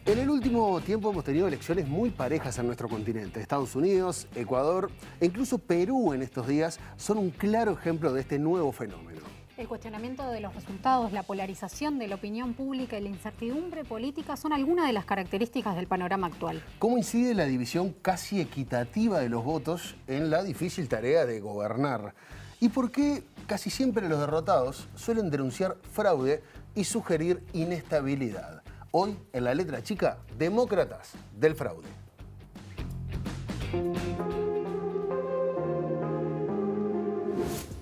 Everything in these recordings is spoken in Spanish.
En el último tiempo hemos tenido elecciones muy parejas en nuestro continente. Estados Unidos, Ecuador e incluso Perú en estos días son un claro ejemplo de este nuevo fenómeno. El cuestionamiento de los resultados, la polarización de la opinión pública y la incertidumbre política son algunas de las características del panorama actual. ¿Cómo incide la división casi equitativa de los votos en la difícil tarea de gobernar? ¿Y por qué casi siempre los derrotados suelen denunciar fraude y sugerir inestabilidad? Hoy, en la letra chica, demócratas del fraude.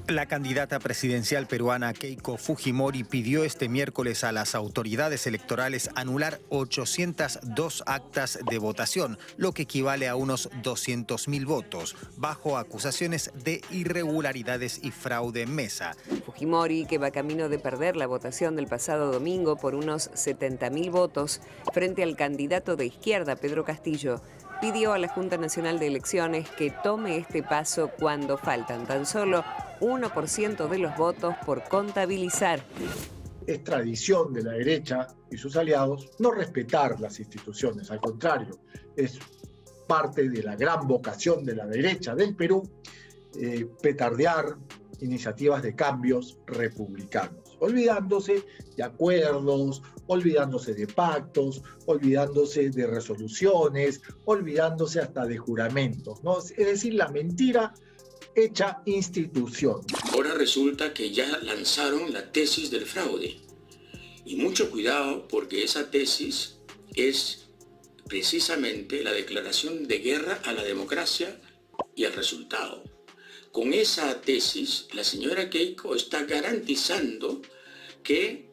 La candidata presidencial peruana Keiko Fujimori pidió este miércoles a las autoridades electorales anular 802 actas de votación, lo que equivale a unos 200.000 votos, bajo acusaciones de irregularidades y fraude en mesa. Fujimori, que va camino de perder la votación del pasado domingo por unos 70.000 votos frente al candidato de izquierda, Pedro Castillo, pidió a la Junta Nacional de Elecciones que tome este paso cuando faltan tan solo 1% de los votos por contabilizar. Es tradición de la derecha y sus aliados no respetar las instituciones, al contrario, es parte de la gran vocación de la derecha del Perú petardear iniciativas de cambios republicanos, olvidándose de acuerdos, olvidándose de pactos, olvidándose de resoluciones, olvidándose hasta de juramentos, ¿no? Es decir, la mentira hecha institución. Ahora resulta que ya lanzaron la tesis del fraude. Y mucho cuidado, porque esa tesis es precisamente la declaración de guerra a la democracia y al resultado. Con esa tesis, la señora Keiko está garantizando que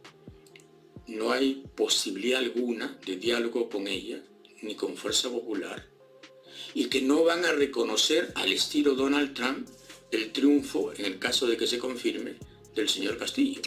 no hay posibilidad alguna de diálogo con ella, ni con Fuerza Popular, y que no van a reconocer al estilo Donald Trump el triunfo, en el caso de que se confirme, del señor Castillo.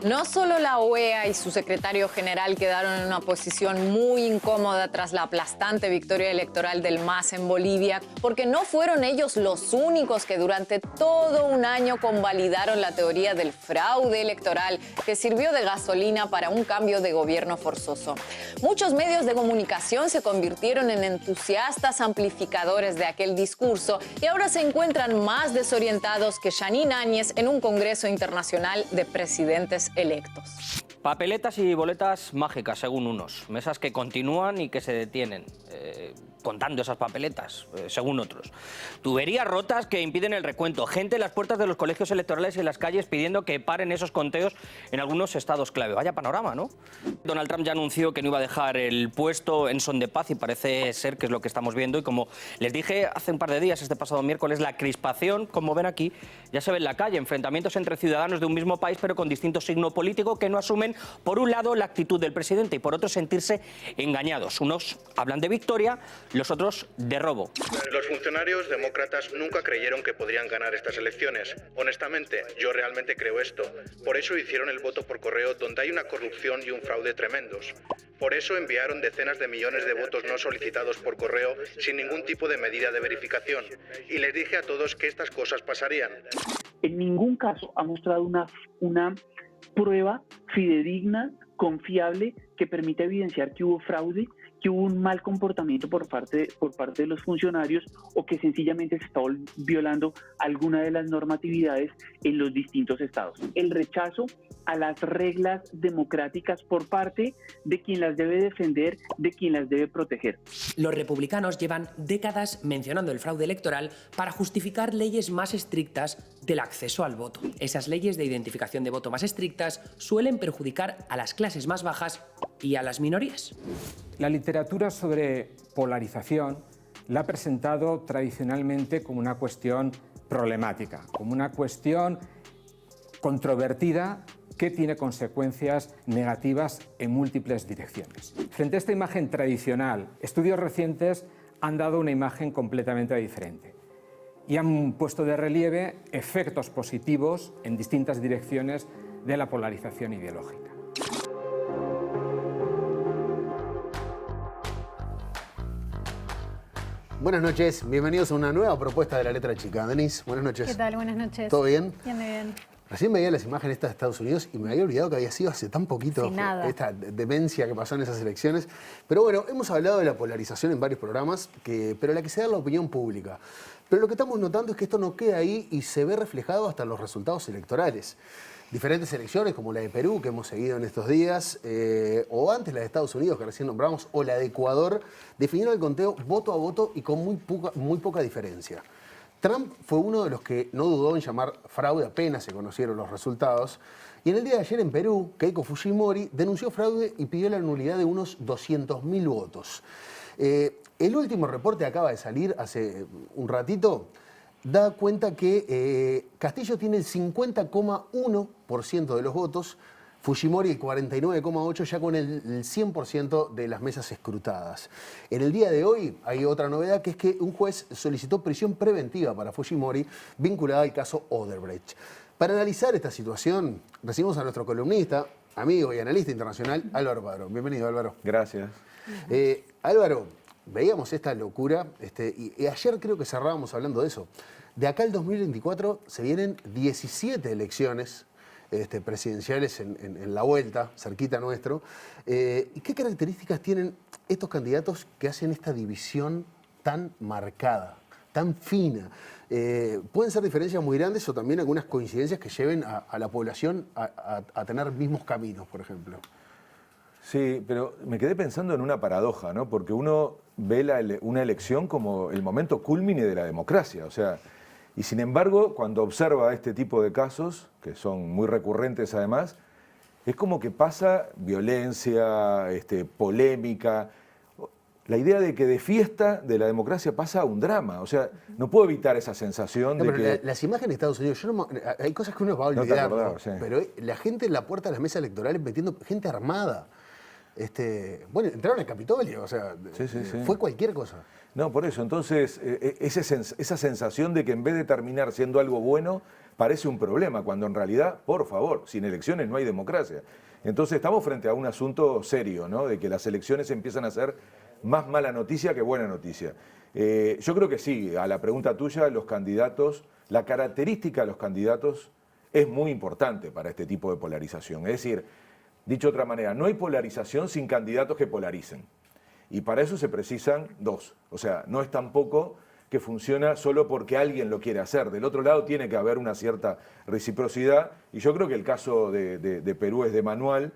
No solo la OEA y su secretario general quedaron en una posición muy incómoda tras la aplastante victoria electoral del MAS en Bolivia, porque no fueron ellos los únicos que durante todo un año convalidaron la teoría del fraude electoral que sirvió de gasolina para un cambio de gobierno forzoso. Muchos medios de comunicación se convirtieron en entusiastas amplificadores de aquel discurso y ahora se encuentran más desorientados que Yanine Áñez en un congreso internacional de presidentes electos. Papeletas y boletas mágicas, según unos. Mesas que continúan y que se detienen, contando esas papeletas, según otros. Tuberías rotas que impiden el recuento. Gente en las puertas de los colegios electorales y en las calles pidiendo que paren esos conteos en algunos estados clave. Vaya panorama, ¿no? Donald Trump ya anunció que no iba a dejar el puesto en son de paz y parece ser que es lo que estamos viendo. Y como les dije hace un par de días, este pasado miércoles, la crispación, como ven aquí, ya se ve en la calle. Enfrentamientos entre ciudadanos de un mismo país, pero con distinto signo político, que no asumen, por un lado, la actitud del presidente y por otro, sentirse engañados. Unos hablan de victoria, los otros de robo. Los funcionarios demócratas nunca creyeron que podrían ganar estas elecciones. Honestamente, yo realmente creo esto. Por eso hicieron el voto por correo, donde hay una corrupción y un fraude tremendos. Por eso enviaron decenas de millones de votos no solicitados por correo sin ningún tipo de medida de verificación. Y les dije a todos que estas cosas pasarían. En ningún caso ha mostrado una prueba fidedigna, confiable, que permita evidenciar que hubo fraude, que hubo un mal comportamiento por parte de los funcionarios o que sencillamente se está violando alguna de las normatividades en los distintos estados. El rechazo a las reglas democráticas por parte de quien las debe defender, de quien las debe proteger. Los republicanos llevan décadas mencionando el fraude electoral para justificar leyes más estrictas del acceso al voto. Esas leyes de identificación de voto más estrictas suelen perjudicar a las clases más bajas y a las minorías. La literatura sobre polarización la ha presentado tradicionalmente como una cuestión problemática, como una cuestión controvertida que tiene consecuencias negativas en múltiples direcciones. Frente a esta imagen tradicional, estudios recientes han dado una imagen completamente diferente y han puesto de relieve efectos positivos en distintas direcciones de la polarización ideológica. Buenas noches, bienvenidos a una nueva propuesta de La Letra Chica. Denise, buenas noches. ¿Qué tal? Buenas noches. ¿Todo bien? Bien, bien. Recién veía las imágenes estas de Estados Unidos y me había olvidado que había sido hace tan poquito esta demencia que pasó en esas elecciones. Pero bueno, hemos hablado de la polarización en varios programas, pero la que se da en la opinión pública. Pero lo que estamos notando es que esto no queda ahí y se ve reflejado hasta en los resultados electorales. Diferentes elecciones, como la de Perú, que hemos seguido en estos días, o antes la de Estados Unidos, que recién nombramos, o la de Ecuador, definieron el conteo voto a voto y con muy poca diferencia. Trump fue uno de los que no dudó en llamar fraude apenas se conocieron los resultados. Y en el día de ayer en Perú, Keiko Fujimori denunció fraude y pidió la nulidad de unos 200.000 votos. El último reporte acaba de salir hace un ratito, da cuenta que Castillo tiene el 50,1% de los votos, Fujimori el 49,8%, ya con el 100% de las mesas escrutadas. En el día de hoy hay otra novedad, que es que un juez solicitó prisión preventiva para Fujimori vinculada al caso Odebrecht. Para analizar esta situación, recibimos a nuestro columnista, amigo y analista internacional, Álvaro Padrón. Bienvenido, Álvaro. Gracias. Álvaro, veíamos esta locura y ayer creo que cerrábamos hablando de eso. De acá al 2024 se vienen 17 elecciones presidenciales en la vuelta, cerquita nuestro. ¿Y qué características tienen estos candidatos que hacen esta división tan marcada, tan fina? Pueden ser diferencias muy grandes o también algunas coincidencias que lleven a la población a tener mismos caminos, por ejemplo. Sí, pero me quedé pensando en una paradoja, ¿no? Porque uno ve una elección como el momento cúlmine de la democracia, o sea, y sin embargo, cuando observa este tipo de casos, que son muy recurrentes además, es como que pasa violencia, polémica. La idea de que de fiesta de la democracia pasa a un drama. O sea, no puedo evitar esa sensación de que... Las imágenes de Estados Unidos, hay cosas que uno va a olvidar, ¿no? Sí. Pero la gente en la puerta de las mesas electorales metiendo gente armada. Bueno, entraron al Capitolio, o sea, sí. Fue cualquier cosa. No, por eso, entonces, esa sensación de que en vez de terminar siendo algo bueno, parece un problema, cuando en realidad, por favor, sin elecciones no hay democracia. Entonces estamos frente a un asunto serio, ¿no? De que las elecciones empiezan a ser más mala noticia que buena noticia. Yo creo que sí, a la pregunta tuya, los candidatos, la característica de los candidatos es muy importante para este tipo de polarización. Es decir, dicho de otra manera, no hay polarización sin candidatos que polaricen. Y para eso se precisan dos. O sea, no es tampoco que funciona solo porque alguien lo quiere hacer. Del otro lado tiene que haber una cierta reciprocidad. Y yo creo que el caso de Perú es de manual.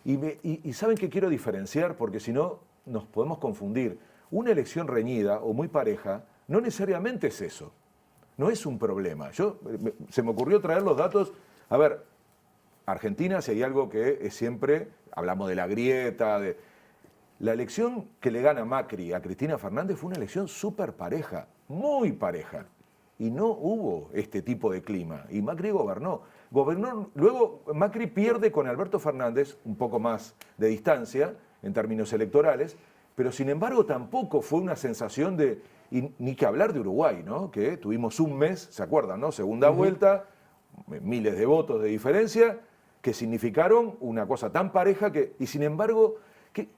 Y ¿saben qué quiero diferenciar? Porque si no, nos podemos confundir. Una elección reñida o muy pareja no necesariamente es eso. No es un problema. Se me ocurrió traer los datos. A ver, Argentina, si hay algo que es siempre, hablamos de la grieta, la elección que le gana Macri a Cristina Fernández fue una elección súper pareja, muy pareja. Y no hubo este tipo de clima. Y Macri gobernó. Luego Macri pierde con Alberto Fernández un poco más de distancia en términos electorales, pero sin embargo tampoco fue una sensación de, y ni que hablar de Uruguay, ¿no? Que tuvimos un mes, ¿se acuerdan, no? Segunda vuelta, miles de votos de diferencia, que significaron una cosa tan pareja que, y sin embargo, que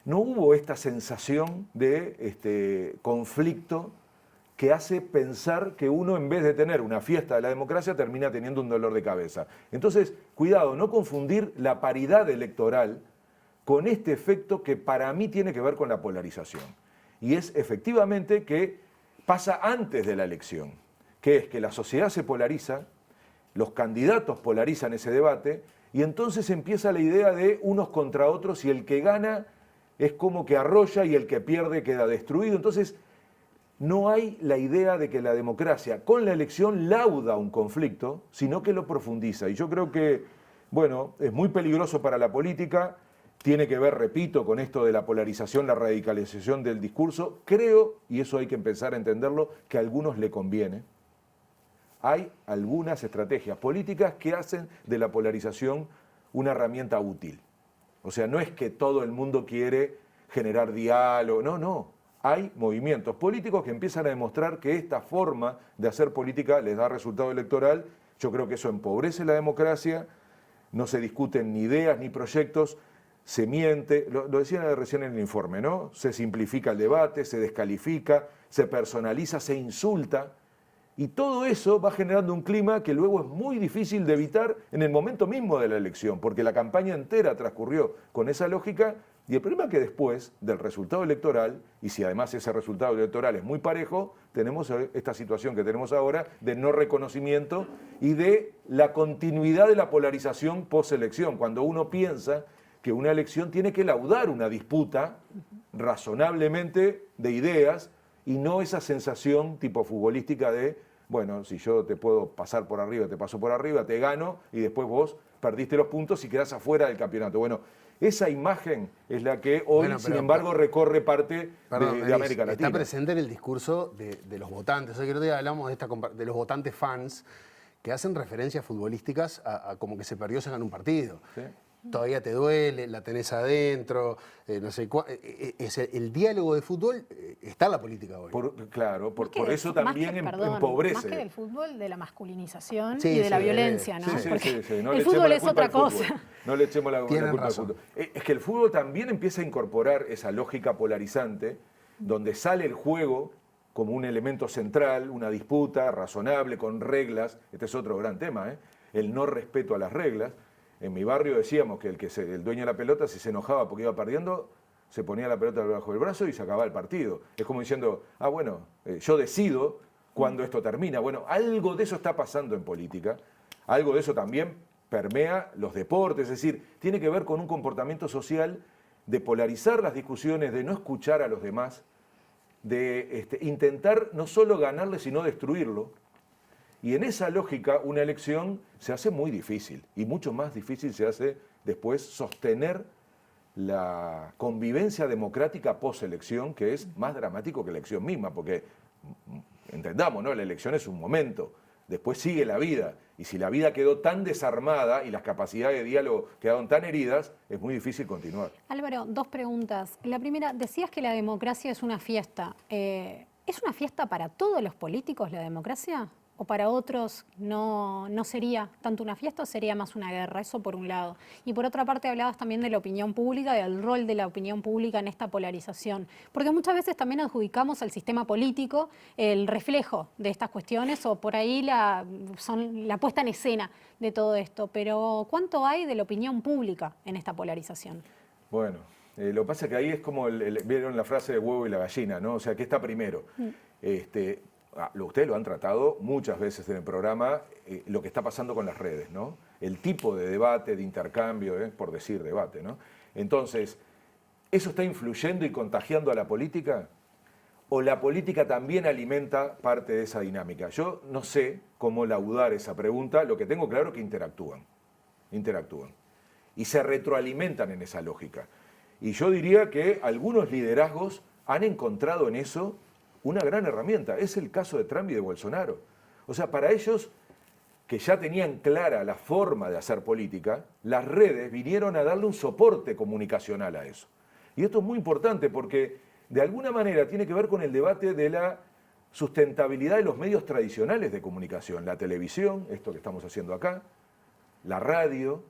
no hubo esta sensación de conflicto que hace pensar que uno, en vez de tener una fiesta de la democracia, termina teniendo un dolor de cabeza. Entonces, cuidado, no confundir la paridad electoral con este efecto que para mí tiene que ver con la polarización. Y es efectivamente que pasa antes de la elección, que es que la sociedad se polariza, los candidatos polarizan ese debate, y entonces empieza la idea de unos contra otros y el que gana es como que arrolla y el que pierde queda destruido. Entonces no hay la idea de que la democracia con la elección lauda un conflicto, sino que lo profundiza. Y yo creo que, bueno, es muy peligroso para la política, tiene que ver, repito, con esto de la polarización, la radicalización del discurso. Creo, y eso hay que empezar a entenderlo, que a algunos le conviene. Hay algunas estrategias políticas que hacen de la polarización una herramienta útil. O sea, no es que todo el mundo quiere generar diálogo, no. Hay movimientos políticos que empiezan a demostrar que esta forma de hacer política les da resultado electoral. Yo creo que eso empobrece la democracia, no se discuten ni ideas ni proyectos, se miente, lo decía recién en el informe, ¿no? Se simplifica el debate, se descalifica, se personaliza, se insulta. Y todo eso va generando un clima que luego es muy difícil de evitar en el momento mismo de la elección, porque la campaña entera transcurrió con esa lógica. Y el problema es que después del resultado electoral, y si además ese resultado electoral es muy parejo, tenemos esta situación que tenemos ahora de no reconocimiento y de la continuidad de la polarización post-elección, cuando uno piensa que una elección tiene que laudar una disputa razonablemente de ideas y no esa sensación tipo futbolística de, bueno, si yo te puedo pasar por arriba, te paso por arriba, te gano y después vos perdiste los puntos y quedás afuera del campeonato. Bueno, esa imagen es la que hoy, sin embargo, recorre parte de América Latina. Está presente en el discurso de los votantes. O sea, que otro día hablamos de los votantes fans que hacen referencias futbolísticas a como que se perdió, se ganó un partido. ¿Sí? Todavía te duele, la tenés adentro, no sé el diálogo de fútbol está en la política hoy. Claro, por eso también empobrece. Más que del fútbol, de la masculinización y de la violencia, ¿no? Porque no el fútbol es otra cosa. No le echemos la culpa al fútbol. Es que el fútbol también empieza a incorporar esa lógica polarizante, donde sale el juego como un elemento central, una disputa razonable, con reglas. Este es otro gran tema, el no respeto a las reglas. En mi barrio decíamos que el dueño de la pelota, si se enojaba porque iba perdiendo, se ponía la pelota debajo del brazo y se acababa el partido. Es como diciendo, bueno, yo decido cuándo esto termina. Bueno, algo de eso está pasando en política, algo de eso también permea los deportes, es decir, tiene que ver con un comportamiento social de polarizar las discusiones, de no escuchar a los demás, de intentar no solo ganarle, sino destruirlo. Y en esa lógica, una elección se hace muy difícil, y mucho más difícil se hace después sostener la convivencia democrática post-elección, que es más dramático que la elección misma, porque, entendamos, ¿no? La elección es un momento, después sigue la vida, y si la vida quedó tan desarmada y las capacidades de diálogo quedaron tan heridas, es muy difícil continuar. Álvaro, dos preguntas. La primera, decías que la democracia es una fiesta. ¿Es una fiesta para todos los políticos la democracia? ¿O para otros no sería tanto una fiesta o sería más una guerra? Eso por un lado. Y por otra parte hablabas también de la opinión pública, del rol de la opinión pública en esta polarización. Porque muchas veces también adjudicamos al sistema político el reflejo de estas cuestiones o por ahí la puesta en escena de todo esto. Pero ¿cuánto hay de la opinión pública en esta polarización? Bueno, lo que pasa es que ahí es como, vieron la frase de huevo y la gallina, ¿no? O sea, ¿qué está primero? Ustedes lo han tratado muchas veces en el programa, lo que está pasando con las redes, ¿no? El tipo de debate, de intercambio, por decir debate, ¿no? Entonces, ¿eso está influyendo y contagiando a la política? ¿O la política también alimenta parte de esa dinámica? Yo no sé cómo laudar esa pregunta, lo que tengo claro es que interactúan. Y se retroalimentan en esa lógica. Y yo diría que algunos liderazgos han encontrado en eso una gran herramienta. Es el caso de Trump y de Bolsonaro. O sea, para ellos, que ya tenían clara la forma de hacer política, las redes vinieron a darle un soporte comunicacional a eso. Y esto es muy importante porque, de alguna manera, tiene que ver con el debate de la sustentabilidad de los medios tradicionales de comunicación. La televisión, esto que estamos haciendo acá, la radio,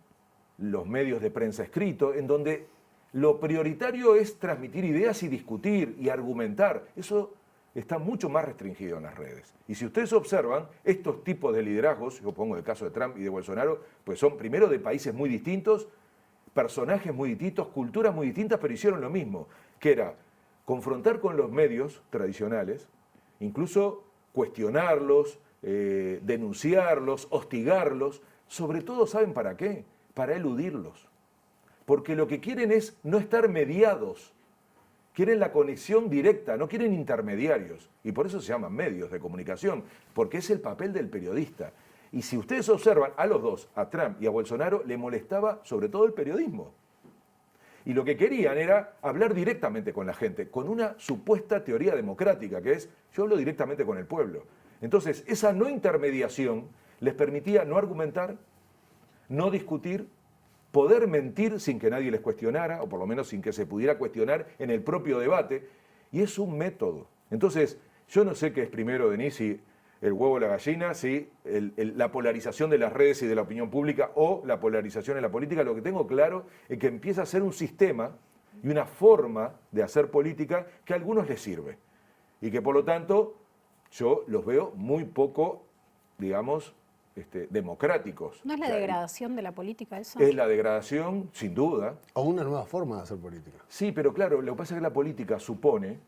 los medios de prensa escrito, en donde lo prioritario es transmitir ideas y discutir y argumentar. Eso está mucho más restringido en las redes. Y si ustedes observan, estos tipos de liderazgos, yo pongo el caso de Trump y de Bolsonaro, pues son primero de países muy distintos, personajes muy distintos, culturas muy distintas, pero hicieron lo mismo, que era confrontar con los medios tradicionales, incluso cuestionarlos, denunciarlos, hostigarlos, sobre todo, ¿saben para qué? Para eludirlos. Porque lo que quieren es no estar mediados. Quieren la conexión directa, no quieren intermediarios. Y por eso se llaman medios de comunicación, porque es el papel del periodista. Y si ustedes observan, a los dos, a Trump y a Bolsonaro, le molestaba sobre todo el periodismo. Y lo que querían era hablar directamente con la gente, con una supuesta teoría democrática, que es, yo hablo directamente con el pueblo. Entonces, esa no intermediación les permitía no argumentar, no discutir, poder mentir sin que nadie les cuestionara, o por lo menos sin que se pudiera cuestionar en el propio debate, y es un método. Entonces, yo no sé qué es primero, Denise, si el huevo o la gallina, si la polarización de las redes y de la opinión pública o la polarización en la política. Lo que tengo claro es que empieza a ser un sistema y una forma de hacer política que a algunos les sirve, y que por lo tanto yo los veo muy poco, digamos, democráticos. ¿No es la degradación de la política eso? Es la degradación, sin duda. O una nueva forma de hacer política. Sí, pero claro, lo que pasa es que la política supone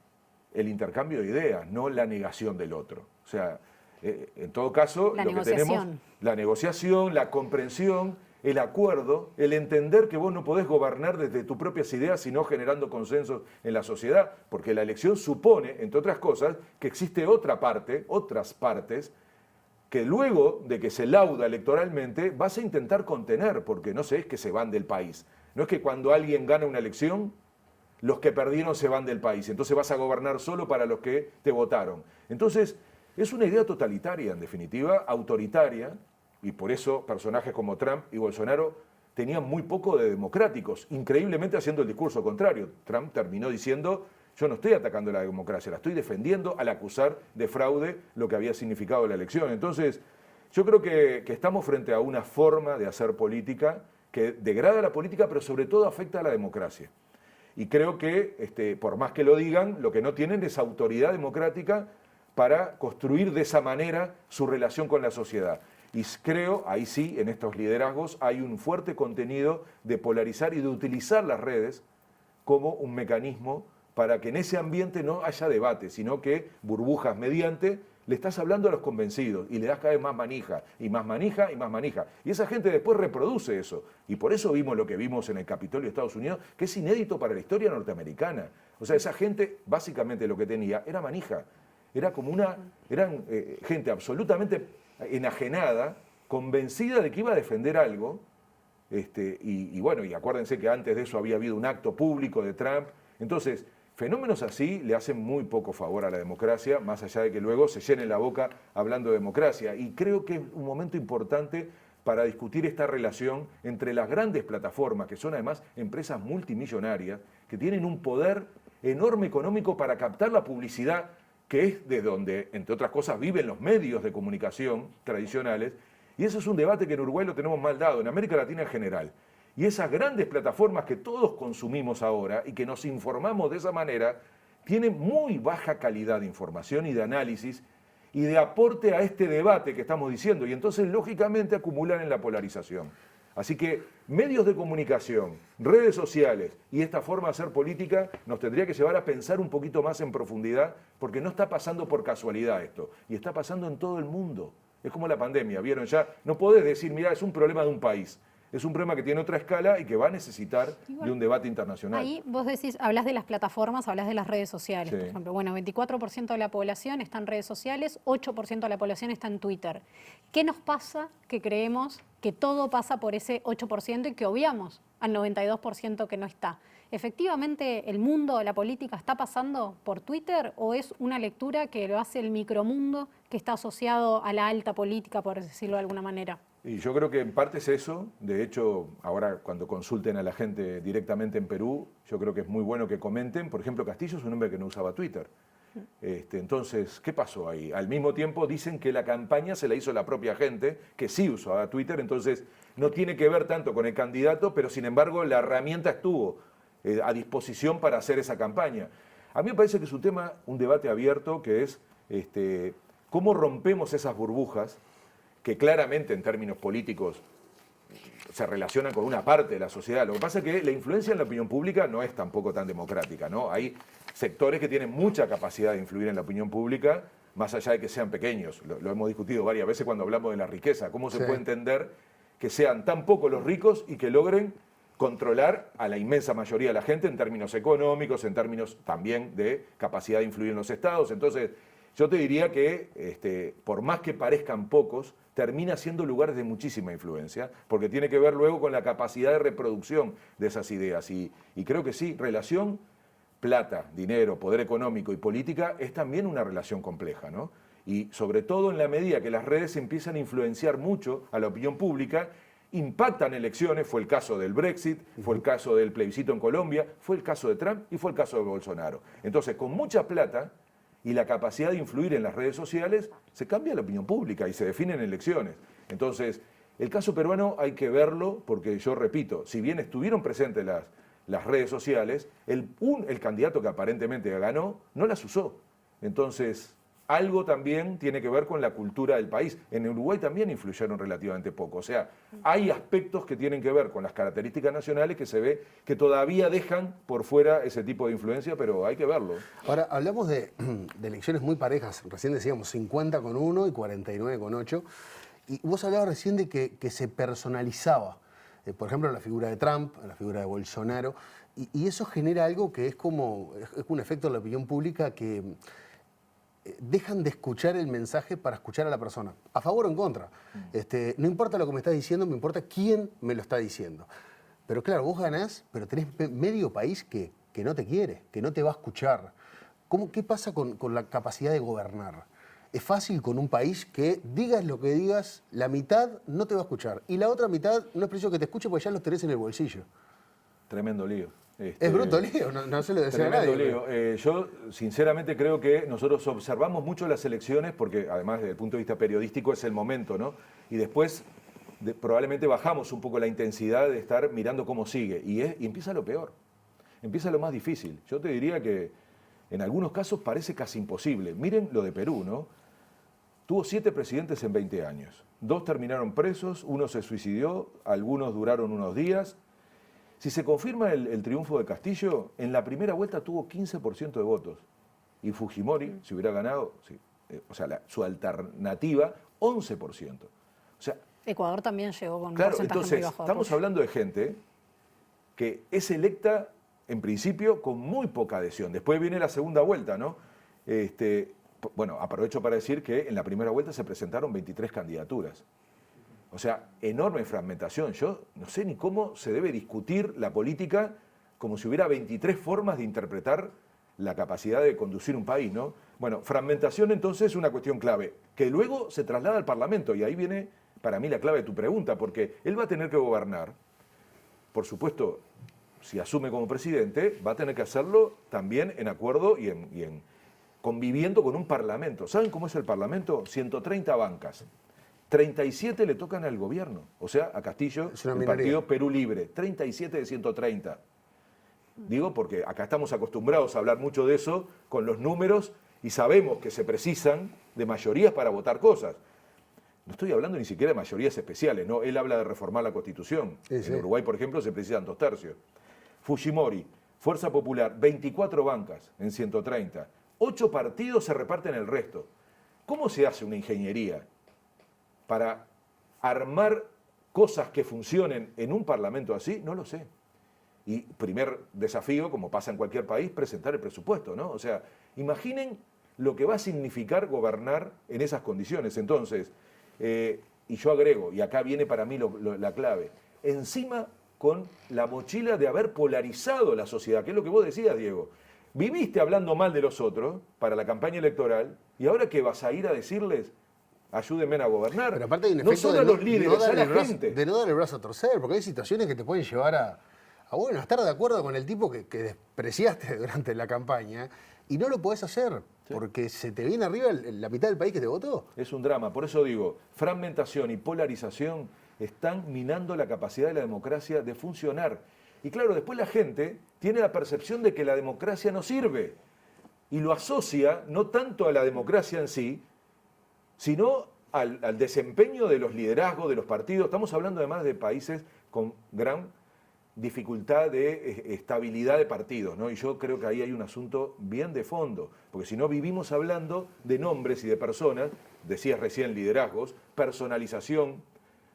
el intercambio de ideas, no la negación del otro. O sea, en todo caso, lo que tenemos, la negociación, la comprensión, el acuerdo, el entender que vos no podés gobernar desde tus propias ideas, sino generando consensos en la sociedad, porque la elección supone, entre otras cosas, que existe otra parte, otras partes, que luego de que se lauda electoralmente vas a intentar contener, porque no es que se van del país. No es que cuando alguien gana una elección, los que perdieron se van del país, entonces vas a gobernar solo para los que te votaron. Entonces, es una idea totalitaria, en definitiva, autoritaria, y por eso personajes como Trump y Bolsonaro tenían muy poco de democráticos, increíblemente haciendo el discurso contrario. Trump terminó diciendo: yo no estoy atacando la democracia, la estoy defendiendo al acusar de fraude lo que había significado la elección. Entonces, yo creo que estamos frente a una forma de hacer política que degrada la política, pero sobre todo afecta a la democracia. Y creo que, por más que lo digan, lo que no tienen es autoridad democrática para construir de esa manera su relación con la sociedad. Y creo, ahí sí, en estos liderazgos hay un fuerte contenido de polarizar y de utilizar las redes como un mecanismo para que en ese ambiente no haya debate, sino que burbujas mediante le estás hablando a los convencidos y le das cada vez más manija, y más manija, y más manija. Y esa gente después reproduce eso. Y por eso vimos lo que vimos en el Capitolio de Estados Unidos, que es inédito para la historia norteamericana. O sea, esa gente básicamente lo que tenía era manija. Era como eran gente absolutamente enajenada, convencida de que iba a defender algo. Y bueno, y acuérdense que antes de eso había habido un acto público de Trump. Entonces, fenómenos así le hacen muy poco favor a la democracia, más allá de que luego se llenen la boca hablando de democracia. Y creo que es un momento importante para discutir esta relación entre las grandes plataformas, que son además empresas multimillonarias, que tienen un poder enorme económico para captar la publicidad, que es de donde, entre otras cosas, viven los medios de comunicación tradicionales. Y eso es un debate que en Uruguay lo tenemos mal dado, en América Latina en general. Y esas grandes plataformas que todos consumimos ahora y que nos informamos de esa manera, tienen muy baja calidad de información y de análisis y de aporte a este debate que estamos diciendo. Y entonces, lógicamente, acumulan en la polarización. Así que medios de comunicación, redes sociales y esta forma de hacer política nos tendría que llevar a pensar un poquito más en profundidad, porque no está pasando por casualidad esto, y está pasando en todo el mundo. Es como la pandemia, ¿vieron? Ya no podés decir, mira, es un problema de un país. Es un problema que tiene otra escala y que va a necesitar de un debate internacional. Ahí vos decís, hablas de las plataformas, hablas de las redes sociales, por ejemplo. Bueno, 24% de la población está en redes sociales, 8% de la población está en Twitter. ¿Qué nos pasa que creemos que todo pasa por ese 8% y que obviamos al 92% que no está? ¿Efectivamente el mundo, la política, está pasando por Twitter o es una lectura que lo hace el micromundo que está asociado a la alta política, por decirlo de alguna manera? Y yo creo que en parte es eso. De hecho, ahora cuando consulten a la gente directamente en Perú, yo creo que es muy bueno que comenten. Por ejemplo, Castillo es un hombre que no usaba Twitter. Entonces, ¿qué pasó ahí? Al mismo tiempo dicen que la campaña se la hizo la propia gente, que sí usaba Twitter, entonces no tiene que ver tanto con el candidato, pero sin embargo la herramienta estuvo a disposición para hacer esa campaña. A mí me parece que es un tema, un debate abierto, que es cómo rompemos esas burbujas que claramente en términos políticos se relacionan con una parte de la sociedad. Lo que pasa es que la influencia en la opinión pública no es tampoco tan democrática, ¿no? Hay sectores que tienen mucha capacidad de influir en la opinión pública, más allá de que sean pequeños. Lo hemos discutido varias veces cuando hablamos de la riqueza. ¿Cómo se puede entender que sean tan pocos los ricos y que logren controlar a la inmensa mayoría de la gente en términos económicos, en términos también de capacidad de influir en los estados? Entonces, yo te diría que, por más que parezcan pocos, termina siendo lugares de muchísima influencia, porque tiene que ver luego con la capacidad de reproducción de esas ideas. Y creo que sí, relación, plata, dinero, poder económico y política es también una relación compleja, ¿no? Y sobre todo en la medida que las redes empiezan a influenciar mucho a la opinión pública, impactan elecciones, fue el caso del Brexit, fue el caso del plebiscito en Colombia, fue el caso de Trump y fue el caso de Bolsonaro. Entonces, con mucha plata y la capacidad de influir en las redes sociales, se cambia la opinión pública y se definen elecciones. Entonces, el caso peruano hay que verlo porque, yo repito, si bien estuvieron presentes las redes sociales, el candidato que aparentemente ganó no las usó. Entonces, algo también tiene que ver con la cultura del país. En Uruguay también influyeron relativamente poco. O sea, hay aspectos que tienen que ver con las características nacionales que se ve que todavía dejan por fuera ese tipo de influencia, pero hay que verlo. Ahora, hablamos de elecciones muy parejas. Recién decíamos 50 con 1 y 49 con 8. Y vos hablabas recién de que se personalizaba, por ejemplo, en la figura de Trump, en la figura de Bolsonaro. Y eso genera algo que es como un efecto en la opinión pública que dejan de escuchar el mensaje para escuchar a la persona, a favor o en contra. No importa lo que me estás diciendo, me importa quién me lo está diciendo. Pero claro, vos ganás, pero tenés medio país que no te quiere, que no te va a escuchar. ¿Qué pasa con la capacidad de gobernar? Es fácil con un país que digas lo que digas, la mitad no te va a escuchar y la otra mitad no es preciso que te escuche porque ya los tenés en el bolsillo. Tremendo lío. Es bruto lío, no se lo desea a nadie. Lío. Yo sinceramente creo que nosotros observamos mucho las elecciones porque además desde el punto de vista periodístico es el momento, ¿no? Y después probablemente bajamos un poco la intensidad de estar mirando cómo sigue y empieza lo peor, empieza lo más difícil. Yo te diría que en algunos casos parece casi imposible. Miren lo de Perú, ¿no? Tuvo 7 presidentes en 20 años. 2 terminaron presos, 1 se suicidó, algunos duraron unos días. Si se confirma el triunfo de Castillo, en la primera vuelta tuvo 15% de votos. Y Fujimori, si hubiera ganado, su alternativa, 11%. O sea, Ecuador también llegó con un claro, porcentaje entonces, muy bajo. Estamos hablando de gente que es electa, en principio, con muy poca adhesión. Después viene la segunda vuelta, ¿no? Bueno, aprovecho para decir que en la primera vuelta se presentaron 23 candidaturas. O sea, enorme fragmentación. Yo no sé ni cómo se debe discutir la política como si hubiera 23 formas de interpretar la capacidad de conducir un país, ¿no? Bueno, fragmentación entonces es una cuestión clave, que luego se traslada al Parlamento, y ahí viene para mí la clave de tu pregunta, porque él va a tener que gobernar, por supuesto, si asume como presidente, va a tener que hacerlo también en acuerdo y en conviviendo con un Parlamento. ¿Saben cómo es el Parlamento? 130 bancas. 37 le tocan al gobierno, o sea, a Castillo, el partido Perú Libre, 37 de 130. Digo porque acá estamos acostumbrados a hablar mucho de eso con los números y sabemos que se precisan de mayorías para votar cosas. No estoy hablando ni siquiera de mayorías especiales, ¿no? Él habla de reformar la Constitución. Sí. En Uruguay, por ejemplo, se precisan 2/3. Fujimori, Fuerza Popular, 24 bancas en 130. 8 partidos se reparten el resto. ¿Cómo se hace una ingeniería para armar cosas que funcionen en un parlamento así? No lo sé. Y primer desafío, como pasa en cualquier país, presentar el presupuesto, ¿no? O sea, imaginen lo que va a significar gobernar en esas condiciones. Entonces, y yo agrego, y acá viene para mí la clave, encima con la mochila de haber polarizado la sociedad, que es lo que vos decías, Diego. Viviste hablando mal de los otros para la campaña electoral, y ahora que vas a ir a decirles, ayúdenme a gobernar. Pero aparte hay un no efecto solo a los líderes, a la gente. De no dar el brazo a torcer, porque hay situaciones que te pueden llevar a estar de acuerdo con el tipo que despreciaste durante la campaña y no lo podés hacer porque se te viene arriba la mitad del país que te votó. Es un drama, por eso digo, fragmentación y polarización están minando la capacidad de la democracia de funcionar. Y claro, después la gente tiene la percepción de que la democracia no sirve y lo asocia no tanto a la democracia en sí, sino al desempeño de los liderazgos, de los partidos. Estamos hablando además de países con gran dificultad de estabilidad de partidos, ¿no? Y yo creo que ahí hay un asunto bien de fondo, porque si no vivimos hablando de nombres y de personas, decías recién liderazgos, personalización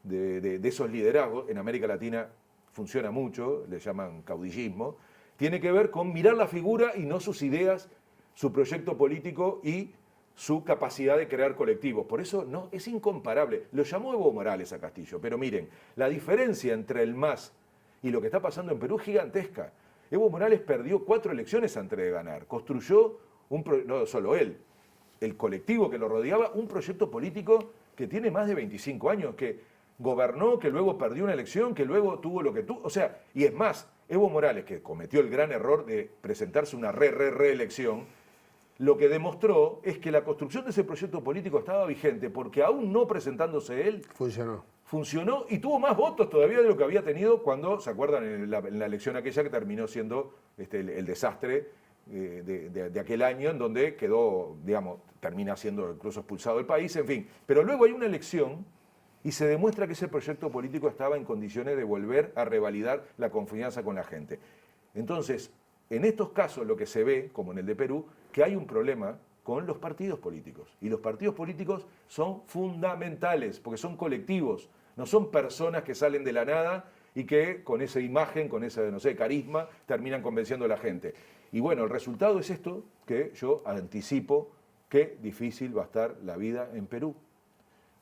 de esos liderazgos, en América Latina funciona mucho, le llaman caudillismo, tiene que ver con mirar la figura y no sus ideas, su proyecto político y su capacidad de crear colectivos. Por eso no, es incomparable. Lo llamó Evo Morales a Castillo, pero miren, la diferencia entre el MAS y lo que está pasando en Perú es gigantesca. Evo Morales perdió 4 elecciones antes de ganar. Construyó, no solo él, el colectivo que lo rodeaba, un proyecto político que tiene más de 25 años, que gobernó, que luego perdió una elección, que luego tuvo lo que tuvo. O sea, y es más, Evo Morales, que cometió el gran error de presentarse una reelección, lo que demostró es que la construcción de ese proyecto político estaba vigente, porque aún no presentándose él, funcionó y tuvo más votos todavía de lo que había tenido cuando, ¿se acuerdan? En la elección aquella que terminó siendo el desastre de aquel año, en donde quedó, digamos, termina siendo incluso expulsado del país, en fin. Pero luego hay una elección y se demuestra que ese proyecto político estaba en condiciones de volver a revalidar la confianza con la gente. Entonces, en estos casos lo que se ve, como en el de Perú, que hay un problema con los partidos políticos. Y los partidos políticos son fundamentales, porque son colectivos, no son personas que salen de la nada y que con esa imagen, con ese, no sé, carisma, terminan convenciendo a la gente. Y bueno, el resultado es esto, que yo anticipo que difícil va a estar la vida en Perú.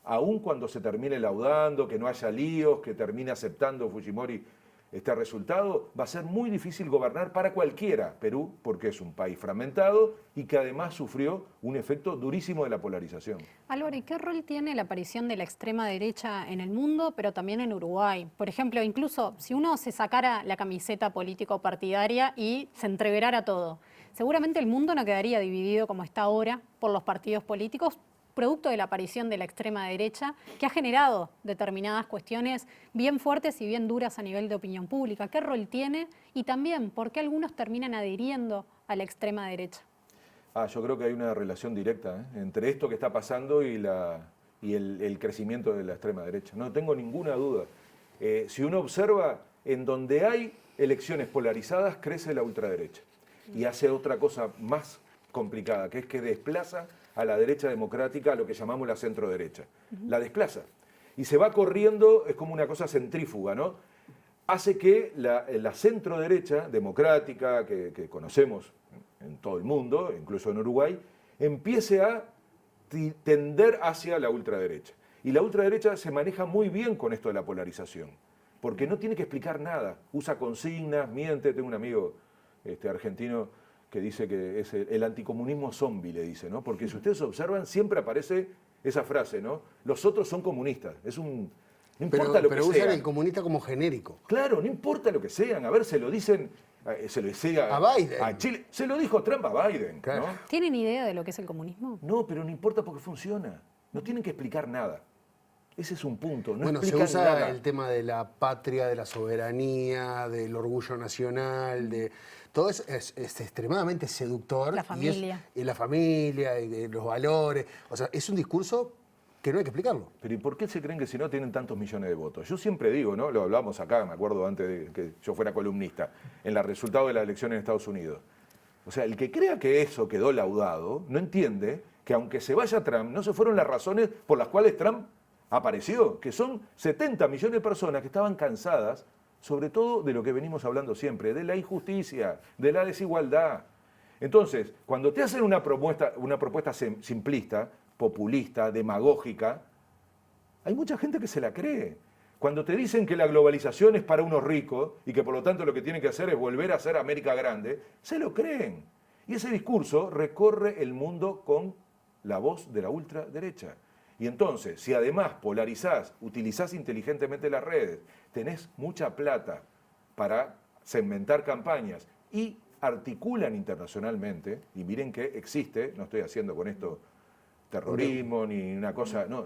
Aun cuando se termine laudando, que no haya líos, que termine aceptando Fujimori este resultado, va a ser muy difícil gobernar para cualquiera Perú, porque es un país fragmentado y que además sufrió un efecto durísimo de la polarización. Álvaro, ¿y qué rol tiene la aparición de la extrema derecha en el mundo, pero también en Uruguay? Por ejemplo, incluso si uno se sacara la camiseta político-partidaria y se entreverara todo, seguramente el mundo no quedaría dividido como está ahora por los partidos políticos, producto de la aparición de la extrema derecha, que ha generado determinadas cuestiones bien fuertes y bien duras a nivel de opinión pública. ¿Qué rol tiene? Y también, ¿por qué algunos terminan adhiriendo a la extrema derecha? Yo creo que hay una relación directa entre esto que está pasando y el crecimiento de la extrema derecha. No tengo ninguna duda. Si uno observa, en donde hay elecciones polarizadas, crece la ultraderecha. Y hace otra cosa más complicada, que es que desplaza a la derecha democrática, a lo que llamamos la centro-derecha. La desplaza. Y se va corriendo, es como una cosa centrífuga, ¿no? Hace que la centro-derecha democrática, que conocemos en todo el mundo, incluso en Uruguay, empiece a tender hacia la ultraderecha. Y la ultraderecha se maneja muy bien con esto de la polarización, porque no tiene que explicar nada. Usa consignas, miente. Tengo un amigo argentino que dice que es el anticomunismo zombie, le dice, ¿no? Porque si ustedes observan, siempre aparece esa frase, ¿no? Los otros son comunistas. No importa lo que pero usan sean. el comunista como genérico. Claro, no importa lo que sean. A ver, se lo dicen, se lo decía a Biden. A Chile. Se lo dijo Trump a Biden, claro. ¿no? ¿Tienen idea de lo que es el comunismo? No, pero no importa porque funciona. No tienen que explicar nada. Ese es un punto. No bueno, se explican usa nada. el tema de la patria, de la soberanía, del orgullo nacional, de todo es extremadamente seductor. La familia. Y la familia, y los valores. O sea, es un discurso que no hay que explicarlo. Pero ¿y por qué se creen que si no tienen tantos millones de votos? Yo siempre digo, ¿no? Lo hablamos acá, me acuerdo antes de que yo fuera columnista, en el resultado de la elección en Estados Unidos. O sea, el que crea que eso quedó laudado, no entiende que aunque se vaya Trump, no se fueron las razones por las cuales Trump apareció, que son 70 millones de personas que estaban cansadas, sobre todo de lo que venimos hablando siempre, de la injusticia, de la desigualdad. Entonces, cuando te hacen una propuesta simplista, populista, demagógica, hay mucha gente que se la cree. Cuando te dicen que la globalización es para unos ricos y que por lo tanto lo que tienen que hacer es volver a ser América grande, se lo creen. Y ese discurso recorre el mundo con la voz de la ultraderecha. Y entonces, si además polarizás, utilizás inteligentemente las redes, tenés mucha plata para segmentar campañas y articulan internacionalmente, y miren que existe, no estoy haciendo con esto terrorismo ni una cosa, no,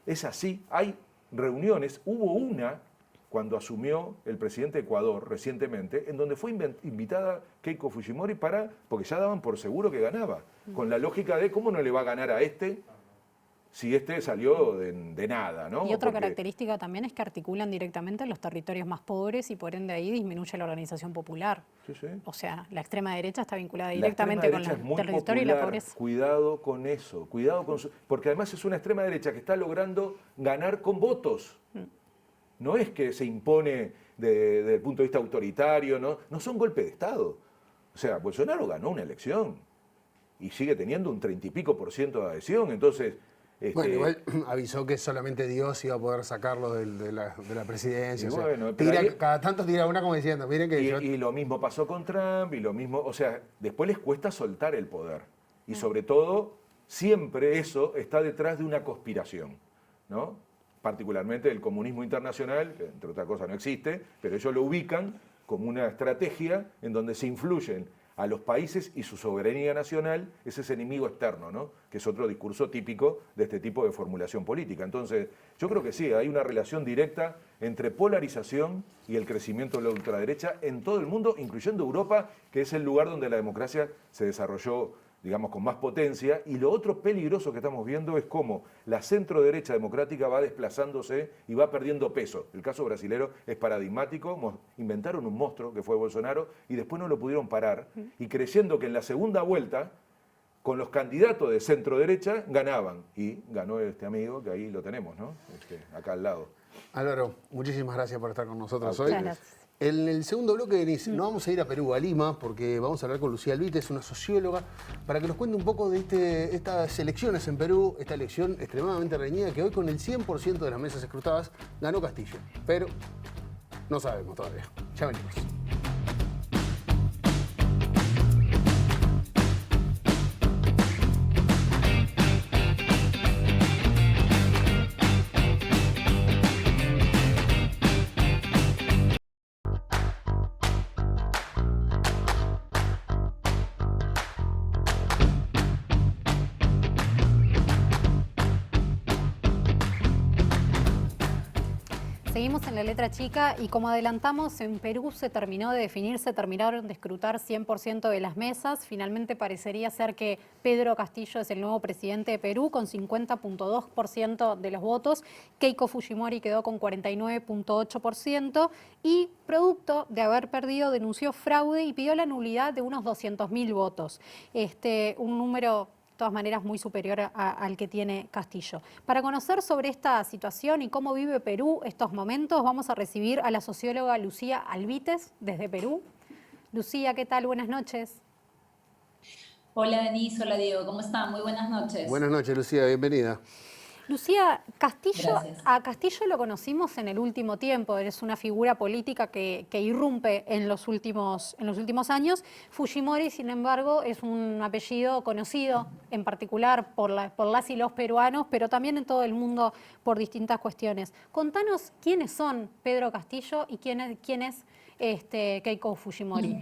es así, hay reuniones, hubo una cuando asumió el presidente de Ecuador recientemente, en donde fue invitada Keiko Fujimori porque ya daban por seguro que ganaba, con la lógica de cómo no le va a ganar a si salió de nada, ¿no? Y otra característica también es que articulan directamente en los territorios más pobres y por ende ahí disminuye la organización popular. Sí, sí. O sea, la extrema derecha está vinculada directamente con el territorio y la pobreza. Cuidado con eso, porque además es una extrema derecha que está logrando ganar con votos. No es que se impone desde el punto de vista autoritario, no son golpes de Estado. O sea, Bolsonaro ganó una elección y sigue teniendo un 30 y pico % de adhesión, entonces... Bueno, igual avisó que solamente Dios iba a poder sacarlo de la presidencia. Y o sea, bueno, cada tanto tira una como diciendo, miren que y lo mismo pasó con Trump, y lo mismo, o sea, después les cuesta soltar el poder. Y sobre todo, siempre eso está detrás de una conspiración, ¿no? Particularmente el comunismo internacional, que entre otras cosas no existe, pero ellos lo ubican como una estrategia en donde se influyen a los países y su soberanía nacional es ese enemigo externo, ¿no? Que es otro discurso típico de este tipo de formulación política. Entonces, yo creo que sí, hay una relación directa entre polarización y el crecimiento de la ultraderecha en todo el mundo, incluyendo Europa, que es el lugar donde la democracia se desarrolló, digamos, con más potencia. Y lo otro peligroso que estamos viendo es cómo la centro-derecha democrática va desplazándose y va perdiendo peso. El caso brasilero es paradigmático. Inventaron un monstruo que fue Bolsonaro y después no lo pudieron parar. Y creyendo que en la segunda vuelta, con los candidatos de centro-derecha, ganaban. Y ganó este amigo, que ahí lo tenemos, ¿no? Acá al lado. Álvaro, muchísimas gracias por estar con nosotros hoy. Gracias. En el segundo bloque, Denise, no vamos a ir a Perú, a Lima, porque vamos a hablar con Lucía Alvite, es una socióloga, para que nos cuente un poco de estas elecciones en Perú, esta elección extremadamente reñida, que hoy con el 100% de las mesas escrutadas ganó Castillo. Pero no sabemos todavía. Ya venimos. Seguimos en la letra chica y como adelantamos, en Perú se terminó de definir, se terminaron de escrutar 100% de las mesas. Finalmente parecería ser que Pedro Castillo es el nuevo presidente de Perú con 50.2% de los votos. Keiko Fujimori quedó con 49.8% y producto de haber perdido denunció fraude y pidió la nulidad de unos 200.000 votos. Un número de todas maneras muy superior al que tiene Castillo. Para conocer sobre esta situación y cómo vive Perú estos momentos, vamos a recibir a la socióloga Lucía Alvite desde Perú. Lucía, ¿qué tal? Buenas noches. Hola Denise, hola Diego, ¿cómo están? Muy buenas noches. Buenas noches, Lucía, bienvenida. Lucía, Castillo, Gracias. a Castillo lo conocimos en el último tiempo, es una figura política que irrumpe en los últimos años. Fujimori, sin embargo, es un apellido conocido, en particular por las y los peruanos, pero también en todo el mundo por distintas cuestiones. Contanos quiénes son Pedro Castillo y quién es Keiko Fujimori.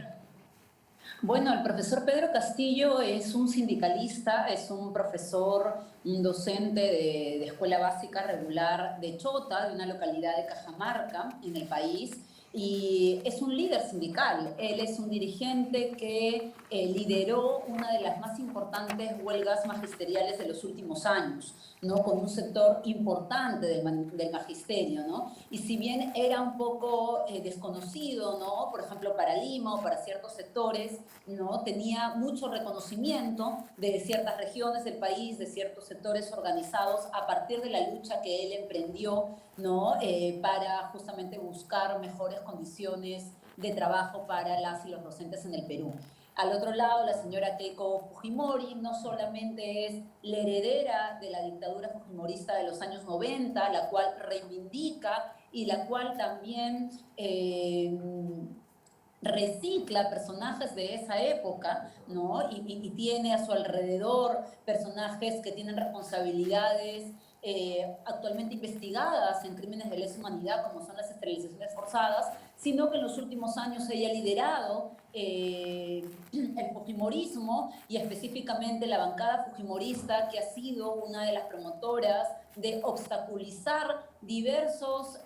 Bueno, el profesor Pedro Castillo es un sindicalista, es un profesor, un docente de escuela básica regular de Chota, de una localidad de Cajamarca, en el país, y es un líder sindical. Él es un dirigente que lideró una de las más importantes huelgas magisteriales de los últimos años, ¿no? Con un sector importante del magisterio, ¿no? Y si bien era un poco desconocido, ¿no? Por ejemplo, para Lima o para ciertos sectores, ¿no? Tenía mucho reconocimiento de ciertas regiones del país, de ciertos sectores organizados a partir de la lucha que él emprendió, ¿no? Para justamente buscar mejores condiciones de trabajo para las y los docentes en el Perú. Al otro lado, la señora Keiko Fujimori no solamente es la heredera de la dictadura fujimorista de los años 90, la cual reivindica y la cual también recicla personajes de esa época, ¿no? Y tiene a su alrededor personajes que tienen responsabilidades actualmente investigadas en crímenes de lesa humanidad, como son las esterilizaciones forzadas, sino que en los últimos años ella ha liderado el fujimorismo y específicamente la bancada fujimorista, que ha sido una de las promotoras de obstaculizar diversos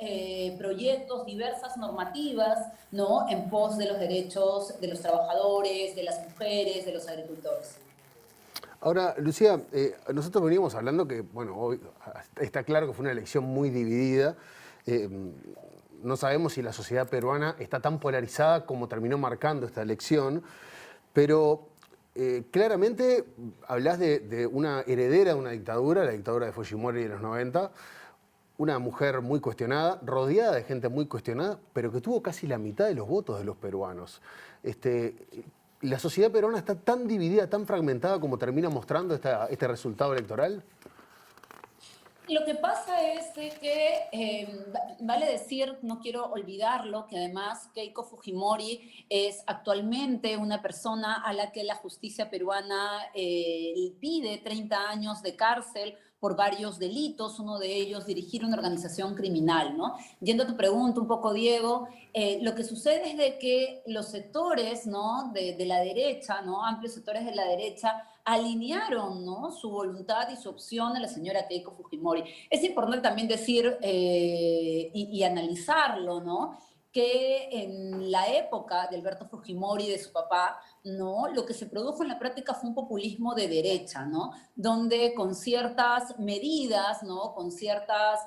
proyectos, diversas normativas, ¿no? En pos de los derechos de los trabajadores, de las mujeres, de los agricultores. Ahora, Lucía, nosotros veníamos hablando que, bueno, hoy está claro que fue una elección muy dividida. No sabemos si la sociedad peruana está tan polarizada como terminó marcando esta elección, pero claramente hablas de una heredera de una dictadura, la dictadura de Fujimori de los 90, una mujer muy cuestionada, rodeada de gente muy cuestionada, pero que tuvo casi la mitad de los votos de los peruanos. ¿La sociedad peruana está tan dividida, tan fragmentada como termina mostrando este resultado electoral? Lo que pasa es que, vale decir, no quiero olvidarlo, que además Keiko Fujimori es actualmente una persona a la que la justicia peruana pide 30 años de cárcel por varios delitos, uno de ellos dirigir una organización criminal, ¿no? Yendo a tu pregunta un poco, Diego, lo que sucede es de que los sectores, ¿no?, de la derecha, ¿no?, amplios sectores de la derecha, alinearon, ¿no?, su voluntad y su opción a la señora Keiko Fujimori. Es importante también decir y analizarlo, ¿no?, que en la época de Alberto Fujimori y de su papá, ¿no?, lo que se produjo en la práctica fue un populismo de derecha, ¿no?, donde con ciertas medidas, ¿no?, con ciertas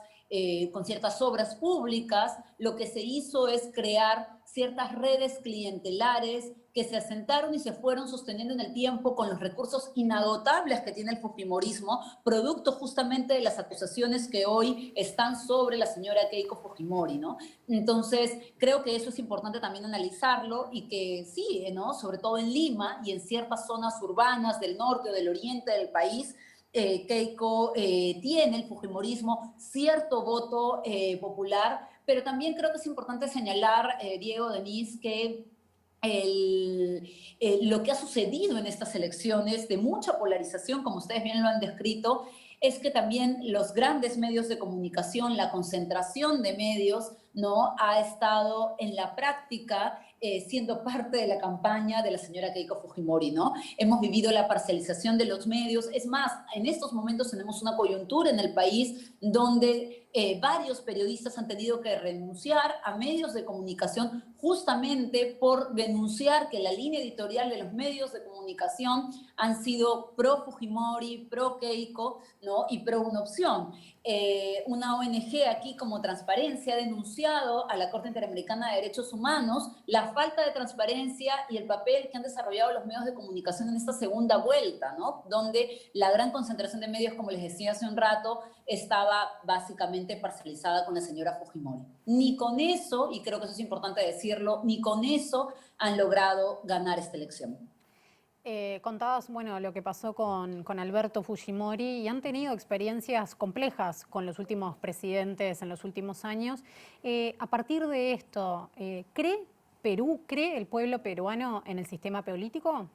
obras públicas, lo que se hizo es crear ciertas redes clientelares que se asentaron y se fueron sosteniendo en el tiempo con los recursos inagotables que tiene el fujimorismo, producto justamente de las acusaciones que hoy están sobre la señora Keiko Fujimori, ¿no? Entonces, creo que eso es importante también analizarlo y que sí, ¿no?, sobre todo en Lima y en ciertas zonas urbanas del norte o del oriente del país, Keiko tiene, el fujimorismo, cierto voto popular, pero también creo que es importante señalar, Diego, Denise, que lo que ha sucedido en estas elecciones de mucha polarización, como ustedes bien lo han descrito, es que también los grandes medios de comunicación, la concentración de medios, ¿no?, ha estado en la práctica siendo parte de la campaña de la señora Keiko Fujimori, ¿no? Hemos vivido la parcialización de los medios. Es más, en estos momentos tenemos una coyuntura en el país donde varios periodistas han tenido que renunciar a medios de comunicación justamente por denunciar que la línea editorial de los medios de comunicación han sido pro Fujimori, pro Keiko, ¿no?, y pro una opción. Una ONG aquí como Transparencia ha denunciado a la Corte Interamericana de Derechos Humanos la falta de transparencia y el papel que han desarrollado los medios de comunicación en esta segunda vuelta, ¿no?, donde la gran concentración de medios, como les decía hace un rato, estaba básicamente parcializada con la señora Fujimori. Ni con eso, y creo que eso es importante decirlo, ni con eso han logrado ganar esta elección. Contabas, bueno, lo que pasó con Alberto Fujimori y han tenido experiencias complejas con los últimos presidentes en los últimos años. A partir de esto, ¿cree el pueblo peruano en el sistema político?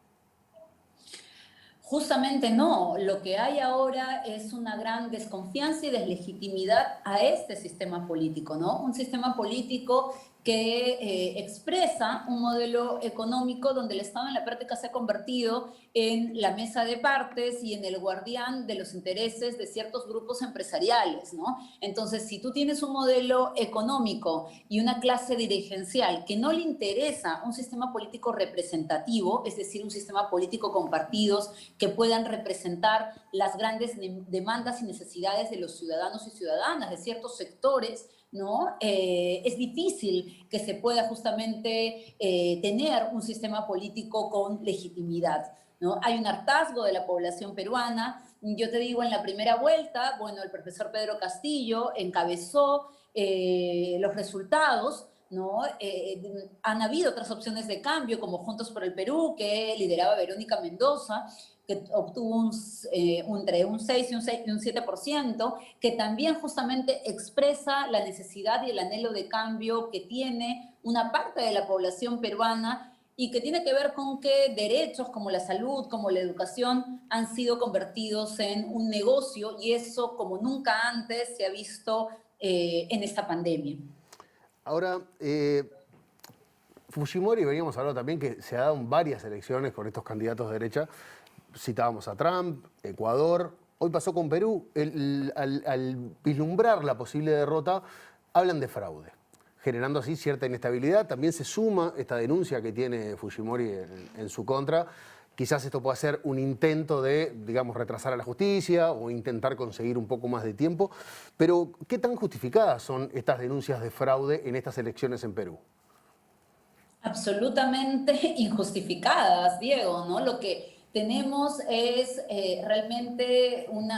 Justamente no. Lo que hay ahora es una gran desconfianza y deslegitimidad a este sistema político, ¿no? Un sistema político que expresa un modelo económico donde el Estado en la práctica se ha convertido en la mesa de partes y en el guardián de los intereses de ciertos grupos empresariales, ¿no? Entonces, si tú tienes un modelo económico y una clase dirigencial que no le interesa un sistema político representativo, es decir, un sistema político con partidos que puedan representar las grandes demandas y necesidades de los ciudadanos y ciudadanas, de ciertos sectores, ¿no? Es difícil que se pueda justamente tener un sistema político con legitimidad, ¿no? Hay un hartazgo de la población peruana. Yo te digo, en la primera vuelta, bueno, el profesor Pedro Castillo encabezó los resultados, ¿no? Han habido otras opciones de cambio, como Juntos por el Perú, que lideraba Verónica Mendoza, que obtuvo entre un 6 y un 7%, que también justamente expresa la necesidad y el anhelo de cambio que tiene una parte de la población peruana y que tiene que ver con que derechos como la salud, como la educación, han sido convertidos en un negocio, y eso como nunca antes se ha visto en esta pandemia. Ahora, Fujimori, veníamos hablando también que se ha dado en varias elecciones con estos candidatos de derecha. Citábamos a Trump, Ecuador, hoy pasó con Perú. Al vislumbrar la posible derrota, hablan de fraude, generando así cierta inestabilidad. También se suma esta denuncia que tiene Fujimori en su contra. Quizás esto pueda ser un intento de, digamos, retrasar a la justicia o intentar conseguir un poco más de tiempo. Pero, ¿qué tan justificadas son estas denuncias de fraude en estas elecciones en Perú? Absolutamente injustificadas, Diego, ¿no? Lo que tenemos es realmente un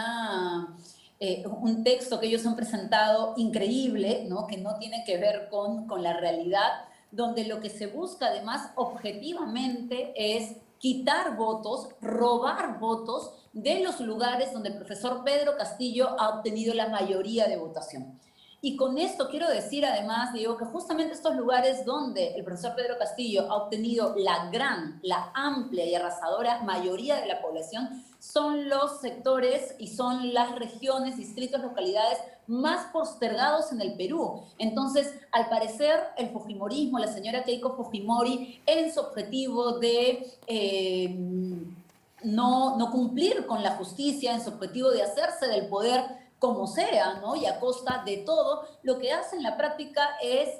texto que ellos han presentado increíble, ¿no? Que no tiene que ver con la realidad, donde lo que se busca además objetivamente es quitar votos, robar votos de los lugares donde el profesor Pedro Castillo ha obtenido la mayoría de votación. Y con esto quiero decir además, Diego, que justamente estos lugares donde el profesor Pedro Castillo ha obtenido la amplia y arrasadora mayoría de la población, son los sectores y son las regiones, distritos, localidades más postergados en el Perú. Entonces, al parecer, el fujimorismo, la señora Keiko Fujimori, en su objetivo de no cumplir con la justicia, en su objetivo de hacerse del poder como sea, ¿no? Y a costa de todo, lo que hace en la práctica es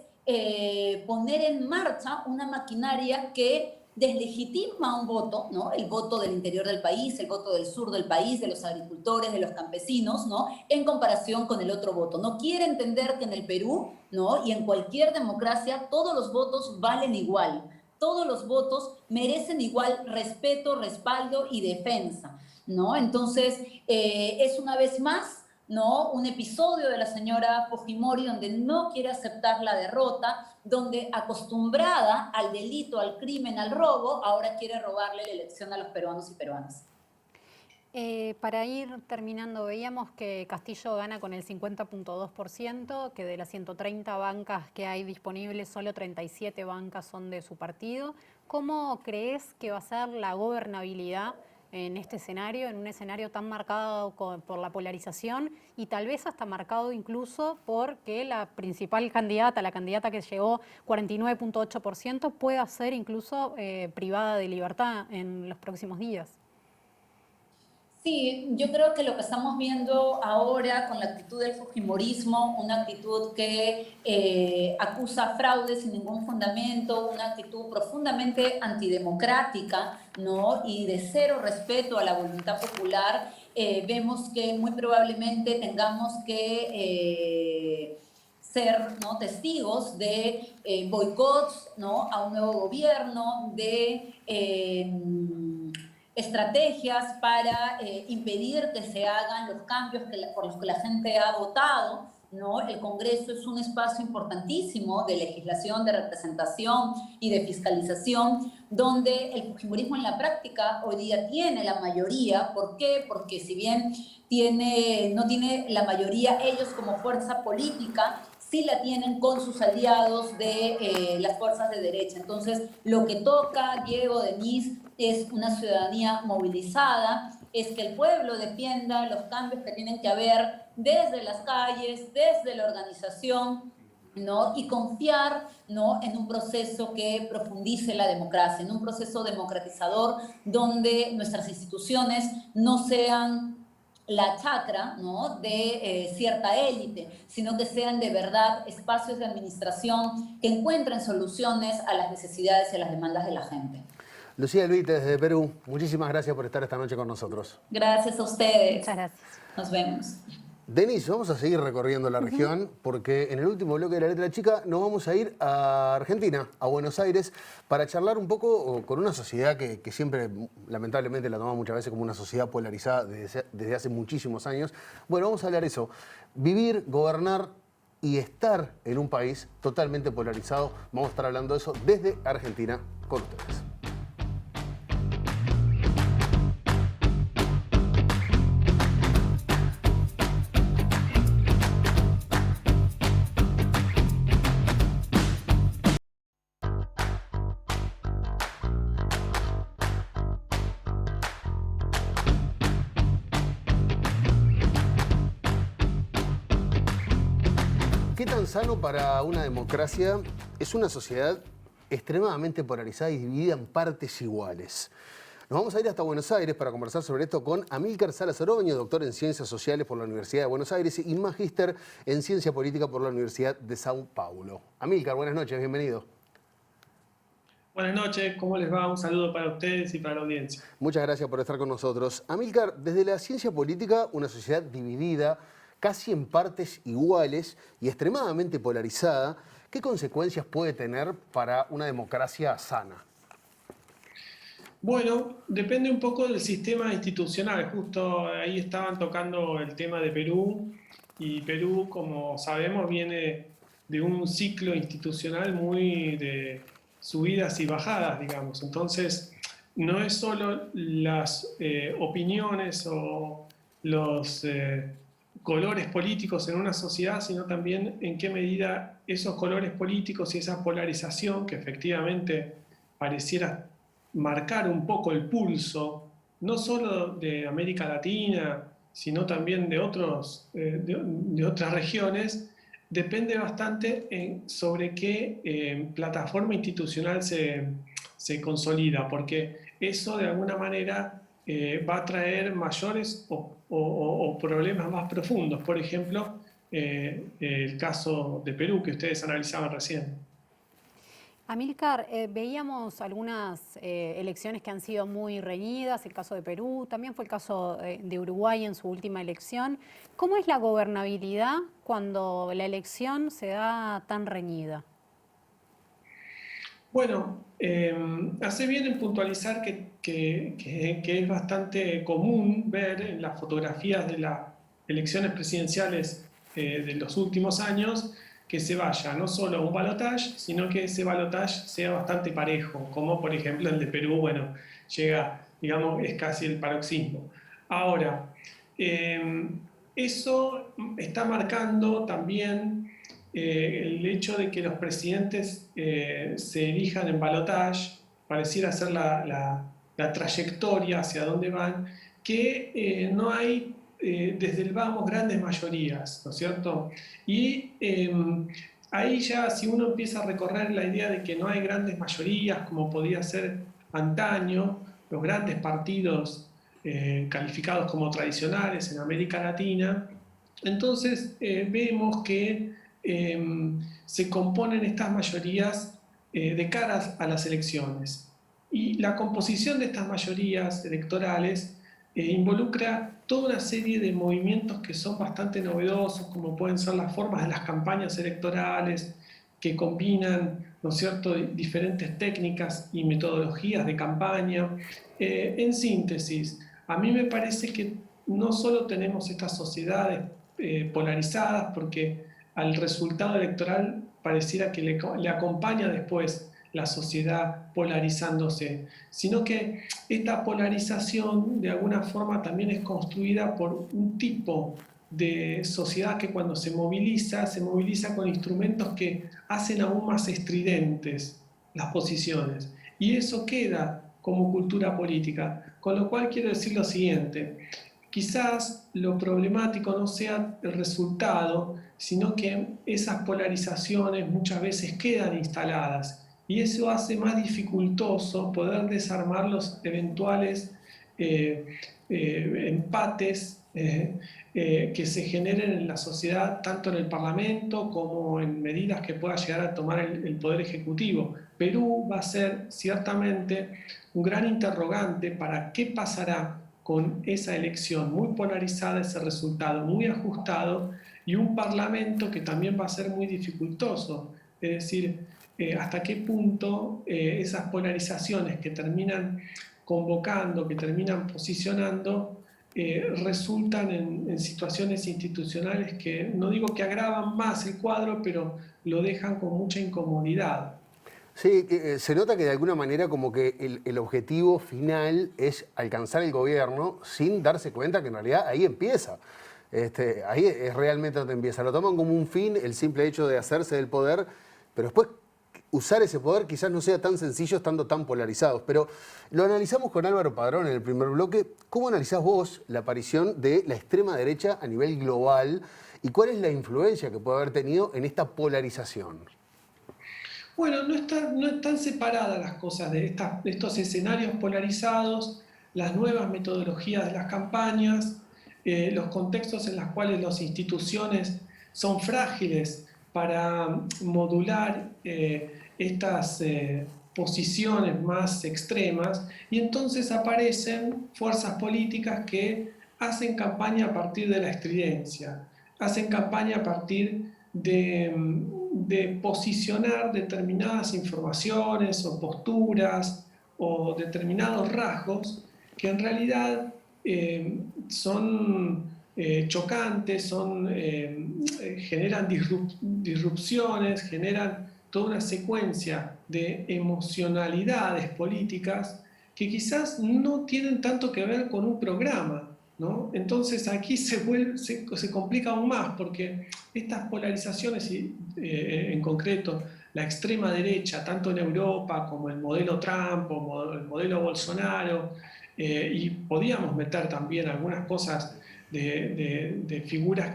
poner en marcha una maquinaria que deslegitima un voto, ¿no? El voto del interior del país, el voto del sur del país, de los agricultores, de los campesinos, ¿no? En comparación con el otro voto. No quiere entender que en el Perú, ¿no? Y en cualquier democracia todos los votos valen igual. Todos los votos merecen igual respeto, respaldo y defensa, ¿no? Entonces, es una vez más, ¿no? Un episodio de la señora Fujimori donde no quiere aceptar la derrota, donde acostumbrada al delito, al crimen, al robo, ahora quiere robarle la elección a los peruanos y peruanas. Para ir terminando, veíamos que Castillo gana con el 50.2%, que de las 130 bancas que hay disponibles, solo 37 bancas son de su partido. ¿Cómo crees que va a ser la gobernabilidad en este escenario, en un escenario tan marcado por la polarización y tal vez hasta marcado incluso porque la principal candidata, la candidata que llegó 49.8%, pueda ser incluso privada de libertad en los próximos días? Sí, yo creo que lo que estamos viendo ahora con la actitud del fujimorismo, una actitud que acusa fraude sin ningún fundamento, una actitud profundamente antidemocrática, ¿no? Y de cero respeto a la voluntad popular, vemos que muy probablemente tengamos que ser, ¿no? testigos de boicots, ¿no? A un nuevo gobierno, de estrategias para impedir que se hagan los cambios por los que la gente ha votado, ¿no? El Congreso es un espacio importantísimo de legislación, de representación y de fiscalización, donde el fujimorismo en la práctica hoy día tiene la mayoría. ¿Por qué? Porque si bien no tiene la mayoría ellos como fuerza política, sí la tienen con sus aliados de las fuerzas de derecha. Entonces, lo que toca, Diego, Denise, es una ciudadanía movilizada, es que el pueblo defienda los cambios que tienen que haber desde las calles, desde la organización, ¿no? Y confiar, ¿no? En un proceso que profundice la democracia, en un proceso democratizador donde nuestras instituciones no sean la chacra, ¿no? de cierta élite, sino que sean de verdad espacios de administración que encuentren soluciones a las necesidades y a las demandas de la gente. Lucía Elvite, desde Perú, muchísimas gracias por estar esta noche con nosotros. Gracias a ustedes. Muchas gracias. Nos vemos. Denise, vamos a seguir recorriendo la región porque en el último bloque de La Letra Chica nos vamos a ir a Argentina, a Buenos Aires, para charlar un poco con una sociedad que siempre, lamentablemente, la tomamos muchas veces como una sociedad polarizada desde hace muchísimos años. Bueno, vamos a hablar de eso. Vivir, gobernar y estar en un país totalmente polarizado. Vamos a estar hablando de eso desde Argentina con ustedes. ¿Qué tan sano para una democracia es una sociedad extremadamente polarizada y dividida en partes iguales? Nos vamos a ir hasta Buenos Aires para conversar sobre esto con Amílcar Salas Oroño, doctor en Ciencias Sociales por la Universidad de Buenos Aires y magíster en Ciencia Política por la Universidad de São Paulo. Amílcar, buenas noches, bienvenido. Buenas noches, ¿cómo les va? Un saludo para ustedes y para la audiencia. Muchas gracias por estar con nosotros. Amílcar, desde la ciencia política, una sociedad dividida, casi en partes iguales y extremadamente polarizada, ¿qué consecuencias puede tener para una democracia sana? Bueno, depende un poco del sistema institucional. Justo ahí estaban tocando el tema de Perú, y Perú, como sabemos, viene de un ciclo institucional muy de subidas y bajadas, digamos. Entonces, no es solo las opiniones o los colores políticos en una sociedad, sino también en qué medida esos colores políticos y esa polarización que efectivamente pareciera marcar un poco el pulso, no solo de América Latina, sino también de otras regiones, depende bastante sobre qué plataforma institucional se consolida, porque eso de alguna manera va a traer mayores o problemas más profundos. Por ejemplo, el caso de Perú que ustedes analizaban recién. Amílcar, veíamos algunas elecciones que han sido muy reñidas, el caso de Perú, también fue el caso de Uruguay en su última elección. ¿Cómo es la gobernabilidad cuando la elección se da tan reñida? Bueno, hace bien en puntualizar que es bastante común ver en las fotografías de las elecciones presidenciales de los últimos años que se vaya no solo a un balotaje, sino que ese balotaje sea bastante parejo, como por ejemplo el de Perú, bueno, llega, digamos, es casi el paroxismo. Ahora, eso está marcando también el hecho de que los presidentes se elijan en balotaje, pareciera ser la trayectoria hacia dónde van, que no hay desde el vamos grandes mayorías, ¿no es cierto? Y ahí ya si uno empieza a recorrer la idea de que no hay grandes mayorías como podía ser antaño, los grandes partidos calificados como tradicionales en América Latina, entonces vemos que se componen estas mayorías de cara a las elecciones. Y la composición de estas mayorías electorales involucra toda una serie de movimientos que son bastante novedosos, como pueden ser las formas de las campañas electorales, que combinan, ¿no es cierto?, diferentes técnicas y metodologías de campaña. En síntesis, a mí me parece que no solo tenemos estas sociedades polarizadas, porque al resultado electoral pareciera que le acompaña después la sociedad polarizándose, sino que esta polarización de alguna forma también es construida por un tipo de sociedad que cuando se moviliza con instrumentos que hacen aún más estridentes las posiciones. Y eso queda como cultura política. Con lo cual quiero decir lo siguiente, quizás lo problemático no sea el resultado, sino que esas polarizaciones muchas veces quedan instaladas. Y eso hace más dificultoso poder desarmar los eventuales empates que se generen en la sociedad, tanto en el Parlamento como en medidas que pueda llegar a tomar el Poder Ejecutivo. Perú va a ser ciertamente un gran interrogante para qué pasará con esa elección muy polarizada, ese resultado muy ajustado, y un Parlamento que también va a ser muy dificultoso. Es decir, hasta qué punto esas polarizaciones que terminan convocando, que terminan posicionando, resultan en situaciones institucionales que no digo que agravan más el cuadro, pero lo dejan con mucha incomodidad. Sí, se nota que de alguna manera como que el objetivo final es alcanzar el gobierno sin darse cuenta que en realidad ahí empieza. Ahí es realmente donde empieza. Lo toman como un fin, el simple hecho de hacerse del poder, pero después usar ese poder quizás no sea tan sencillo estando tan polarizados. Pero lo analizamos con Álvaro Padrón en el primer bloque. ¿Cómo analizás vos la aparición de la extrema derecha a nivel global y cuál es la influencia que puede haber tenido en esta polarización? Bueno, no están separadas las cosas de estos escenarios polarizados, las nuevas metodologías de las campañas, los contextos en los cuales las instituciones son frágiles para modular estas posiciones más extremas, y entonces aparecen fuerzas políticas que hacen campaña a partir de la estridencia, hacen campaña a partir de posicionar determinadas informaciones o posturas o determinados rasgos que en realidad son chocantes, generan disrupciones, generan toda una secuencia de emocionalidades políticas que quizás no tienen tanto que ver con un programa, ¿no? Entonces aquí se complica aún más, porque estas polarizaciones, en concreto la extrema derecha, tanto en Europa como el modelo Trump o el modelo Bolsonaro, y podíamos meter también algunas cosas de figuras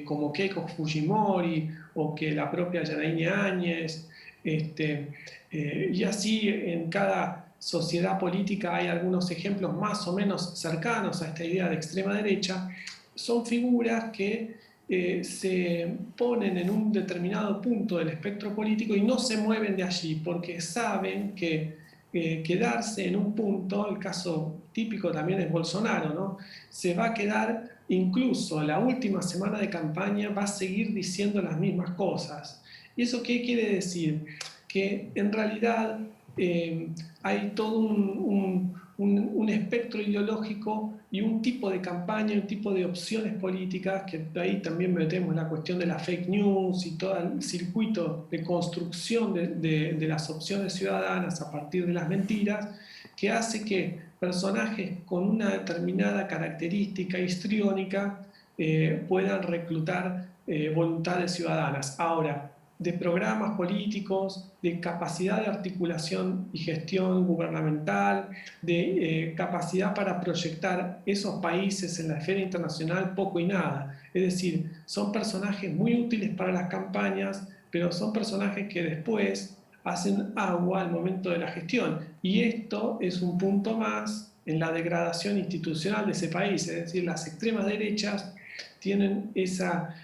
como Keiko Fujimori o que la propia Yanine Áñez, y así en cada sociedad política hay algunos ejemplos más o menos cercanos a esta idea de extrema derecha. Son figuras que se ponen en un determinado punto del espectro político y no se mueven de allí porque saben que quedarse en un punto, el caso típico también es Bolsonaro, ¿no? Se va a quedar, incluso la última semana de campaña va a seguir diciendo las mismas cosas. ¿Y eso qué quiere decir? Que en realidad hay todo un espectro ideológico y un tipo de campaña, un tipo de opciones políticas, que ahí también metemos la cuestión de la fake news y todo el circuito de construcción de las opciones ciudadanas a partir de las mentiras, que hace que personajes con una determinada característica histriónica puedan reclutar voluntades ciudadanas. Ahora, de programas políticos, de capacidad de articulación y gestión gubernamental, de capacidad para proyectar esos países en la esfera internacional, poco y nada. Es decir, son personajes muy útiles para las campañas, pero son personajes que después hacen agua al momento de la gestión. Y esto es un punto más en la degradación institucional de ese país. Es decir, las extremas derechas tienen esa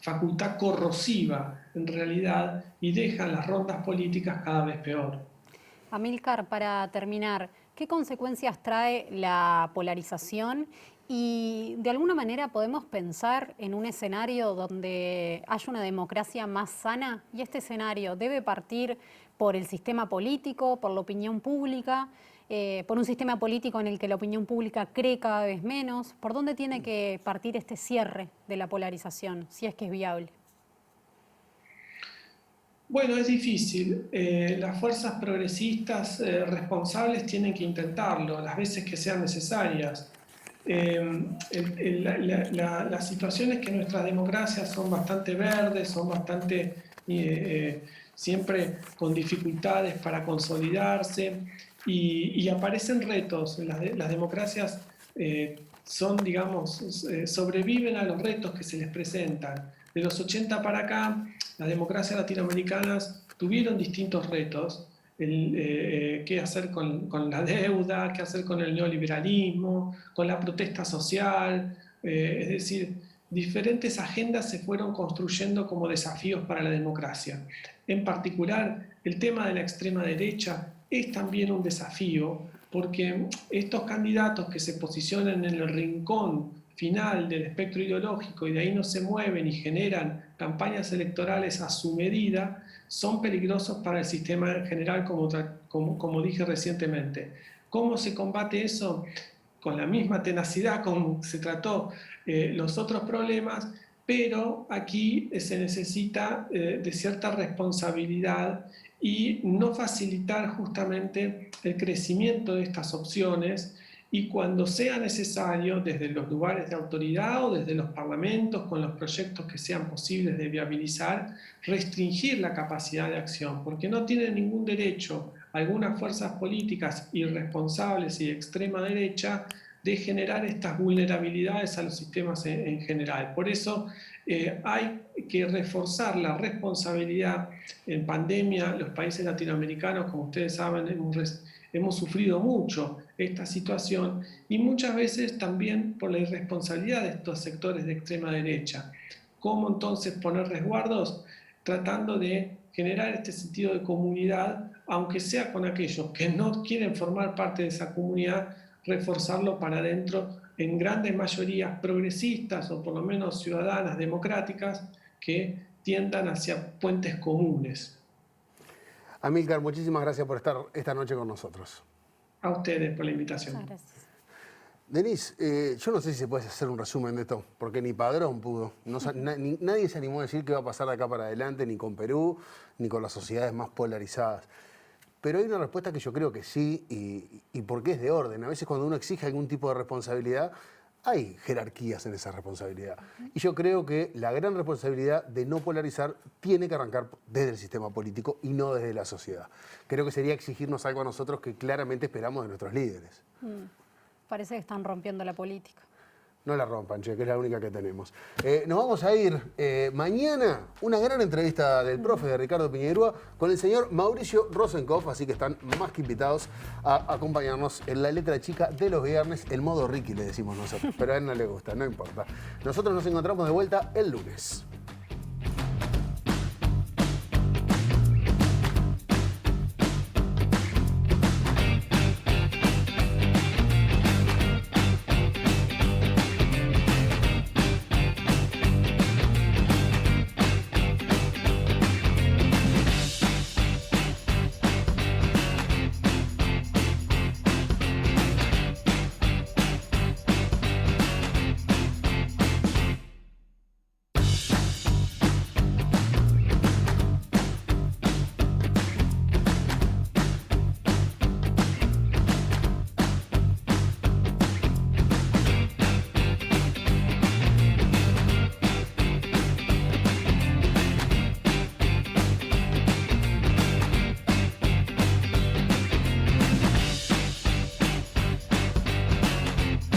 facultad corrosiva en realidad y dejan las rondas políticas cada vez peor. Amílcar, para terminar, ¿qué consecuencias trae la polarización? Y de alguna manera podemos pensar en un escenario donde haya una democracia más sana, y este escenario debe partir por el sistema político, por la opinión pública, por un sistema político en el que la opinión pública cree cada vez menos. ¿Por dónde tiene que partir este cierre de la polarización, si es que es viable? Bueno, es difícil. Las fuerzas progresistas responsables tienen que intentarlo las veces que sean necesarias. La situación es que nuestras democracias son bastante verdes, son bastante siempre con dificultades para consolidarse y aparecen retos. Las democracias son, digamos, sobreviven a los retos que se les presentan. De los 80 para acá, las democracias latinoamericanas tuvieron distintos retos. Qué hacer con la deuda, qué hacer con el neoliberalismo, con la protesta social, es decir, diferentes agendas se fueron construyendo como desafíos para la democracia. En particular, el tema de la extrema derecha es también un desafío, porque estos candidatos que se posicionan en el rincón final del espectro ideológico y de ahí no se mueven y generan campañas electorales a su medida, son peligrosos para el sistema en general, como dije recientemente. ¿Cómo se combate eso? Con la misma tenacidad como se trató los otros problemas, pero aquí se necesita de cierta responsabilidad y no facilitar justamente el crecimiento de estas opciones, y cuando sea necesario, desde los lugares de autoridad o desde los parlamentos, con los proyectos que sean posibles de viabilizar, restringir la capacidad de acción, porque no tienen ningún derecho algunas fuerzas políticas irresponsables y de extrema derecha de generar estas vulnerabilidades a los sistemas en general. Por eso hay que reforzar la responsabilidad. En pandemia, los países latinoamericanos, como ustedes saben, hemos sufrido mucho esta situación y muchas veces también por la irresponsabilidad de estos sectores de extrema derecha. ¿Cómo entonces poner resguardos? Tratando de generar este sentido de comunidad, aunque sea con aquellos que no quieren formar parte de esa comunidad, reforzarlo para adentro en grandes mayorías progresistas o por lo menos ciudadanas, democráticas, que tiendan hacia puentes comunes. Amílcar, muchísimas gracias por estar esta noche con nosotros. A ustedes por la invitación. Gracias. Denise, yo no sé si se puede hacer un resumen de esto, porque ni Padrón pudo. Nadie se animó a decir qué va a pasar de acá para adelante, ni con Perú, ni con las sociedades más polarizadas. Pero hay una respuesta que yo creo que sí, y porque es de orden. A veces cuando uno exige algún tipo de responsabilidad, hay jerarquías en esa responsabilidad. Y yo creo que la gran responsabilidad de no polarizar tiene que arrancar desde el sistema político y no desde la sociedad. Creo que sería exigirnos algo a nosotros que claramente esperamos de nuestros líderes. Parece que están rompiendo la política. No la rompan, che, que es la única que tenemos. Nos vamos a ir mañana, una gran entrevista del profe de Ricardo Piñeirúa con el señor Mauricio Rosenkopf, así que están más que invitados a acompañarnos en la letra chica de los viernes, el modo Ricky le decimos nosotros, pero a él no le gusta, no importa. Nosotros nos encontramos de vuelta el lunes.